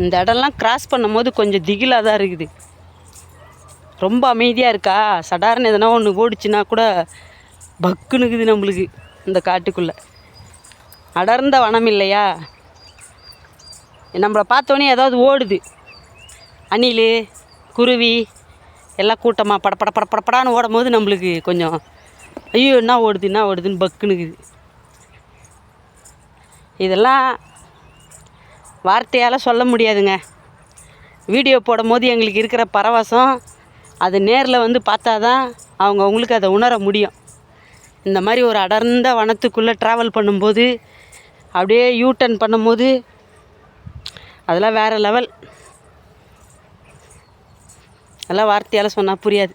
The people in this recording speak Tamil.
இந்த இடம்லாம் கிராஸ் பண்ணும்போது கொஞ்சம் திகிலாக தான் இருக்குது. ரொம்ப அமைதியாக இருக்கா, சடார்னு எதனா ஒன்று ஓடிச்சுன்னா கூட பக்குனுக்குது நம்மளுக்கு. இந்த காட்டுக்குள்ளே அடர்ந்த வனம் இல்லையா, நம்மளை பார்த்தோன்னே ஏதாவது ஓடுது. அணில், குருவி எல்லாம் கூட்டமாக படப்படான்னு ஓடும் போது நம்மளுக்கு கொஞ்சம் ஐயோ என்ன ஓடுதுன்னு பக்குனுக்குது. இதெல்லாம் வார்த்தையால் சொல்ல முடியாதுங்க. வீடியோ போடும் போது எங்களுக்கு இருக்கிற பரவசம் அது நேரில் வந்து பார்த்தா தான் அவங்களுக்கு அதை உணர முடியும். இந்த மாதிரி ஒரு அடர்ந்த வனத்துக்குள்ளே ட்ராவல் பண்ணும்போது, அப்படியே யூட்டர்ன் பண்ணும்போது அதெல்லாம் வேறு லெவல். அதெல்லாம் வார்த்தையால் சொன்னால் புரியாது.